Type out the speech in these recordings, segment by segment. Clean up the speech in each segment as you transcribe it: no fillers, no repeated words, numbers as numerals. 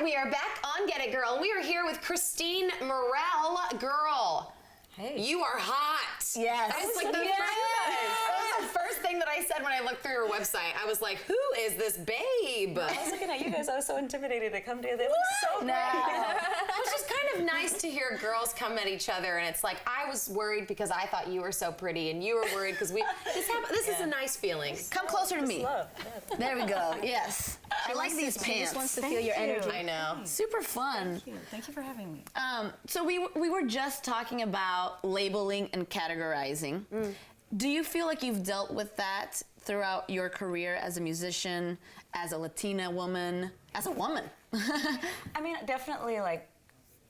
we are back on Get It Girl, and we are here with Kristine Mirelle. Girl, hey, you are hot. Yes. That was like the first thing that I said when I looked through your website. I was like, who is this babe? I was looking at you guys. I was so intimidated to come to you. They look so great. Which is kind of nice to hear girls come at each other, and it's like, I was worried because I thought you were so pretty, and you were worried because this is a nice feeling. Come closer to me. Love. There we go. Yes. I like these pants. She just wants to feel your energy. I know. Super fun. Thank you for having me. So we were just talking about labeling and categorizing. Do you feel like you've dealt with that throughout your career as a musician, as a Latina woman, as a woman? I mean, definitely, like,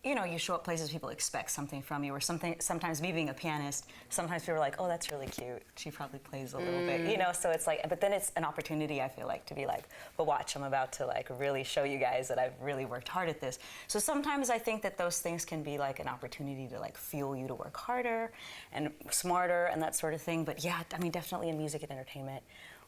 you know, you show up places, people expect something from you, or something. Sometimes me being a pianist, sometimes people are like, oh, that's really cute. She probably plays a little bit, you know, so it's like, but then it's an opportunity, I feel like, to be like, but watch, I'm about to like really show you guys that I've really worked hard at this. So sometimes I think that those things can be like an opportunity to like fuel you to work harder and smarter and that sort of thing. But yeah, I mean, definitely in music and entertainment,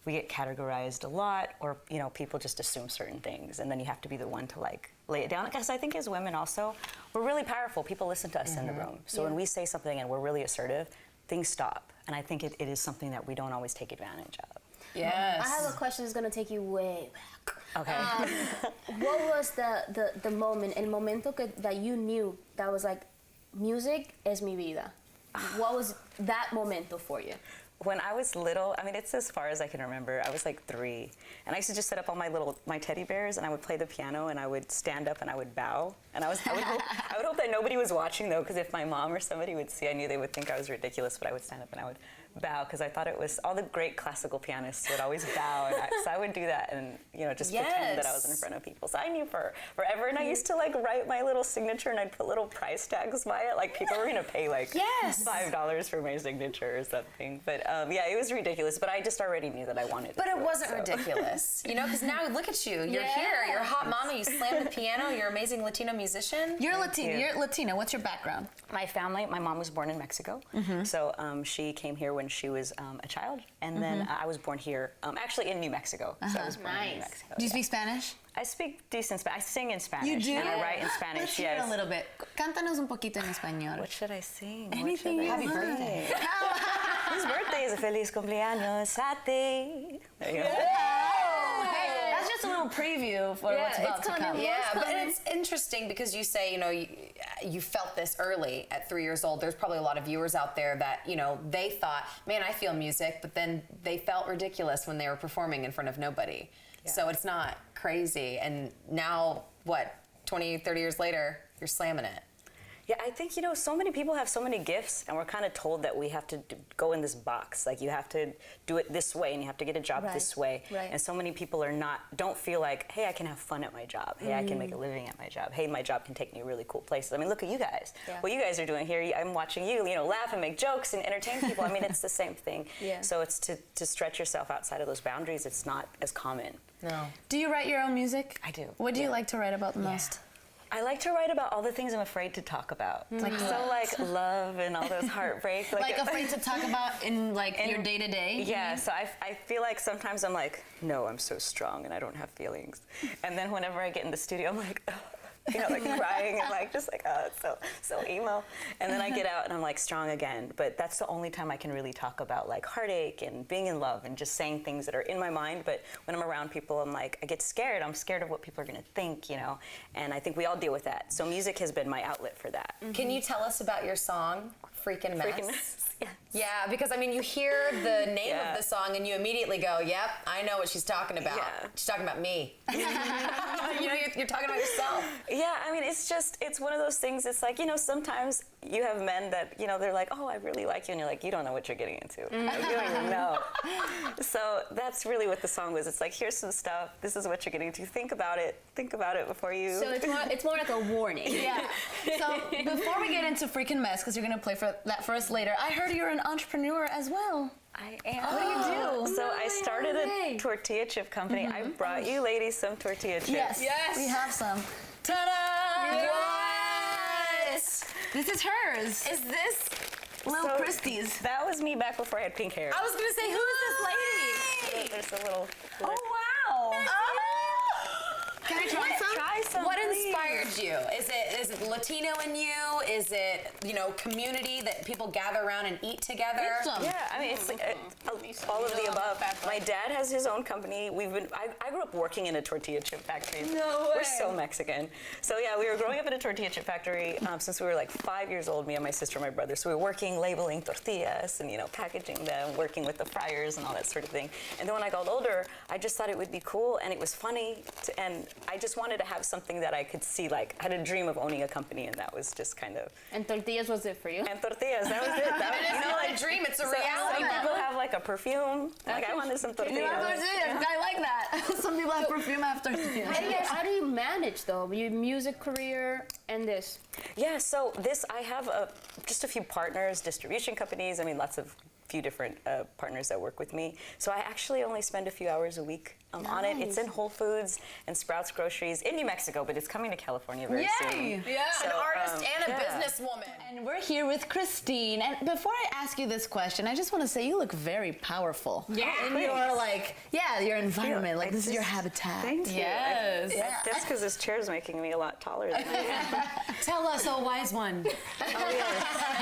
we get categorized a lot, or, you know, people just assume certain things, and then you have to be the one to like lay it down. Because I think as women also, we're really powerful. People listen to us in the room. So when we say something and we're really assertive, things stop. And I think it is something that we don't always take advantage of. Yes. I have a question that's gonna take you way back. Okay. What was the moment, el momento that you knew that was like, music es mi vida? What was that momento for you? When I was little, I mean, it's as far as I can remember. I was like 3, and I used to just set up all my teddy bears, and I would play the piano, and I would stand up and I would bow, and I would hope that nobody was watching though, because if my mom or somebody would see, I knew they would think I was ridiculous. But I would stand up and I would bow, because I thought it was all the great classical pianists would always bow, and so I would do that, and you know, just pretend that I was in front of people. So I knew forever, and I used to like write my little signature, and I'd put little price tags by it, like people were gonna pay like $5 for my signature or something. But yeah, it was ridiculous, but I just already knew that I wanted But to it do wasn't so. ridiculous, you know, because now look at you. You're here. You're a hot mama. You slam the piano. You're an amazing Latino musician. You're Latina. What's your background? My family, my mom was born in Mexico, so she came here when she was a child, and then I was born here, actually in New Mexico. So I was born in New Mexico. Do you speak Spanish? I speak decent Spanish. I sing in Spanish. You do? And I write in Spanish, Let's hear it a little bit. Cántanos un poquito en español. What should I sing? Anything you Happy want. birthday. Whose birthday is a feliz cumpleaños a ti? There you go. Hey, that's just a little preview for what's about to come. Yeah, but it's interesting because you say, you know, you felt this early at 3 years old. There's probably a lot of viewers out there that, you know, they thought, man, I feel music, but then they felt ridiculous when they were performing in front of nobody. Yeah. So it's not crazy. And now, what, 20, 30 years later, you're slamming it. Yeah, I think, you know, so many people have so many gifts, and we're kind of told that we have to go in this box. Like, you have to do it this way, and you have to get a job this way. Right. And so many people don't feel like, hey, I can have fun at my job. Hey, I can make a living at my job. Hey, my job can take me really cool places. I mean, look at you guys. Yeah. What you guys are doing here, I'm watching you, you know, laugh and make jokes and entertain people. I mean, it's the same thing. Yeah. So it's to stretch yourself outside of those boundaries. It's not as common. No. Do you write your own music? I do. What do you like to write about the most? I like to write about all the things I'm afraid to talk about. Like love and all those heartbreak. Like afraid to talk about in your day-to-day? Yeah, so I feel like sometimes I'm like, no, I'm so strong and I don't have feelings. And then whenever I get in the studio, I'm like, oh, you know, like crying and like just like, oh, it's so emo. And then I get out and I'm like strong again. But that's the only time I can really talk about like heartache and being in love and just saying things that are in my mind. But when I'm around people, I'm like, I get scared. I'm scared of what people are gonna think, you know. And I think we all deal with that. So music has been my outlet for that. Can you tell us about your song, Freakin' Mess? Freakin' Mess. Yes. Yeah, because I mean, you hear the name of the song and you immediately go, yep, I know what she's talking about. Yeah. She's talking about me. You know, you're talking about yourself. Yeah, I mean, it's one of those things, it's like, you know, sometimes you have men that, you know, they're like, oh, I really like you, and you're like, you don't know what you're getting into. Like, you don't even know. So that's really what the song was. It's like, here's some stuff, this is what you're getting into, think about it before you... So it's more like a warning. Yeah. So before we get into Freakin' Mess, because you're going to play that for us later, I heard you're an entrepreneur as well. I am. What do you do? So I started a tortilla chip company. I brought you ladies some tortilla chips. Yes, we have some. Ta-da! Yes! This is hers. Is this... Little Christie's. That was me back before I had pink hair. I was going to say, who is this lady? There's a little... Oh, wow. Oh! Can I try some? Try some, what please. inspired you? Is it Latino in you? Is it, you know, community that people gather around and eat together? Yeah, I mean, it's like, all of the above. My dad has his own company. I grew up working in a tortilla chip factory. No way. We're so Mexican. So yeah, we were growing up in a tortilla chip factory since we were like 5 years old, me and my sister and my brother. So we were working, labeling tortillas and, you know, packaging them, working with the fryers and all that sort of thing. And then when I got older, I just thought it would be cool and it was funny. And I just wanted to have something that I could see, like, I had a dream of owning a company, and that was just kind of. And tortillas was it for you? And tortillas, that was it. That It's not a dream, it's a reality. Some people have like a perfume. Like I wanted some tortillas. I like that. Some people have perfume after. And yes, how do you manage though your music career and this? Yeah, so I have just a few partners, distribution companies. I mean, few different partners that work with me. So I actually only spend a few hours a week on it. It's in Whole Foods and Sprouts Groceries in New Mexico, but it's coming to California very soon. Yeah, So, an artist and a yeah. businesswoman. And we're here with Kristine. And before I ask you this question, I just want to say you look very powerful. Yeah. In your your environment. Like this is your habitat. Thank you. Yes. That's because this chair is making me a lot taller than I am. Tell us, oh wise one.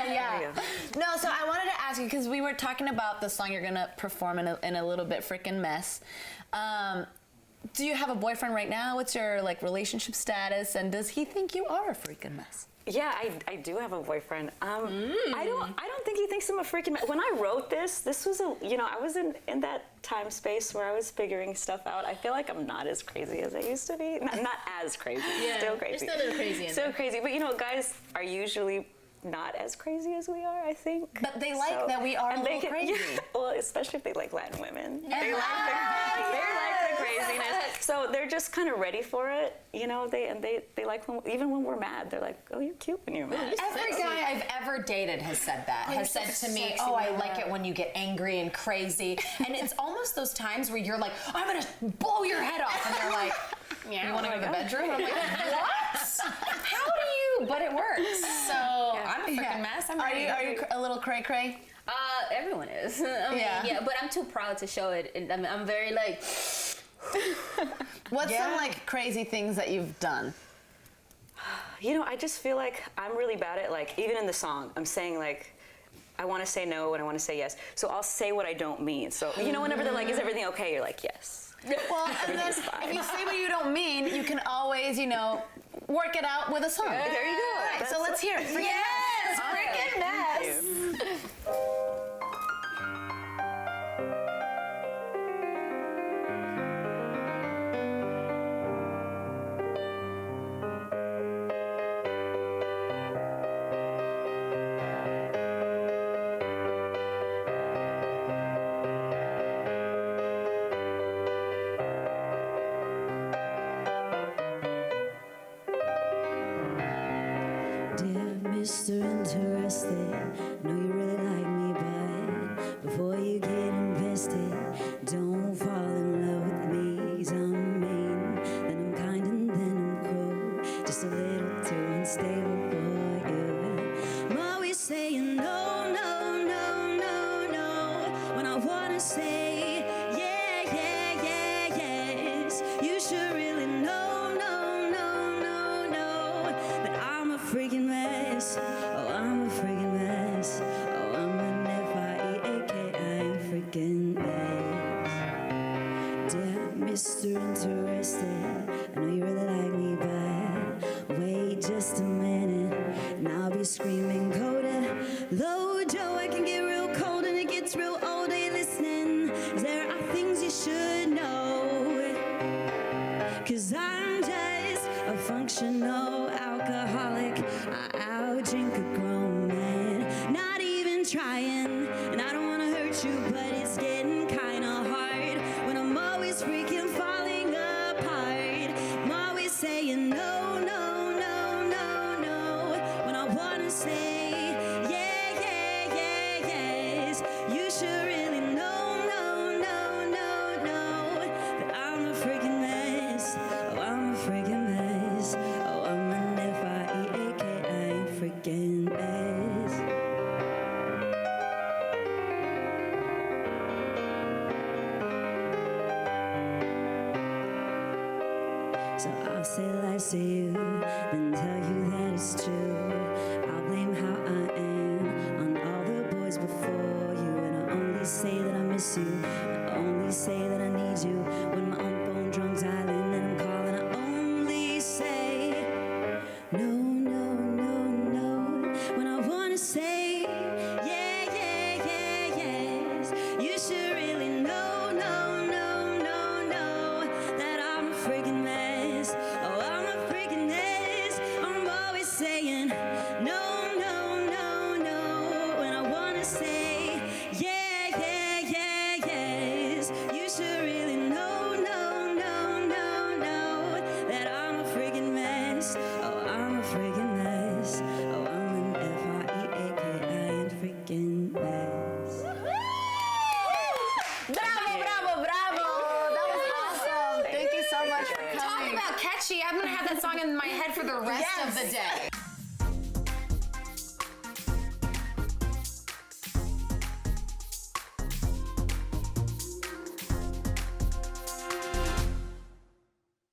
Yeah. No, so I wanted to ask you, because we were talking about the song you're going to perform in a little bit, Freaking Mess. Do you have a boyfriend right now? What's your relationship status? And does he think you are a freaking mess? Yeah, I do have a boyfriend. I don't think he thinks I'm a freaking mess. When I wrote this was I was in that time space where I was figuring stuff out. I feel like I'm not as crazy as I used to be. Not as crazy. Still crazy. You're still a little crazy in Still there. crazy. But guys are usually not as crazy as we are, I think. But they like that we are a little crazy. Yeah, well, especially if they like Latin women. They like the craziness. So they're just kind of ready for it, they like even when we're mad, they're like, oh, you're cute when you're mad. Every guy I've ever dated has said that. Has said to me, oh, I like it when you get angry and crazy. And it's almost those times where you're like, I'm going to blow your head off. And they're like, you want to go to the bedroom? I'm like, what? How do you? But it works. So I'm a freaking mess. I'm ready. Are you a little cray cray? Everyone is. I mean, Yeah. but I'm too proud to show it. And I'm very like. What's some crazy things that you've done? I just feel like I'm really bad at even in the song, I'm saying I want to say no and I want to say yes. So I'll say what I don't mean. So whenever they're like, is everything okay? You're like, yes. Well, and then if you say what you don't mean, you can always, work it out with a song. There you go. All right, so let's hear it. Yes, freaking mess. Dear Mr. Interested, know you really like me, but before you get invested, don't fall in love with me. 'Cause I'm mean, then I'm kind, and then I'm cruel, just a little too unstable for you. I'm always saying no, no, no, no, no, when I wanna say yeah, yeah, yeah, yes. You should really know, no, no, no, no, that I'm a freaking mess. Oh, I'm a freaking mess. Oh, I'm an F-I-E-A-K. I'm a freaking mess. Dear Mr. Interested, I know you really like me, but wait just a minute, and I'll be screaming colder. Low Joe, I can get real cold and it gets real old. Are you listening? 'Cause there are things you should know. 'Cause I'm just a functional alcoholic. I out-drink a grown man, not even trying. And I don't wanna hurt you, but it's getting kinda hard when I'm always freaking falling apart. I'm always saying no, no, no, no, no, when I wanna say yeah, yeah, yeah, yes. You should really know, no, no, no, no, that I'm a freaking mess. Oh, I'm a freaking mess. Oh, I'm an F-I-E-A-K. I'm a freaking mess. So I'll say lies to you, then tell you that it's true. I'll blame how I am on all the boys before you, and I only say that I miss you. I only say that I need you when my own phone drums dialing and I'm calling. I only say no, no, no, no when I wanna say yeah, yeah, yeah, yes. You should really know, no, no, no, no that I'm a freaking mess. Oh, I'm a freaking mess. I'm always saying no, no, no, no when I wanna say yeah, yeah, yeah, yes. You should really know, no, no, no, no that I'm a freaking mess. Oh, I'm a freaking mess. Oh, I'm an F-R-E-A-K-I-N freaking mess. Bravo, bravo, bravo! That was awesome. Thank you so much for Talk coming. about catchy. I'm gonna have that song in my head for the rest of the day.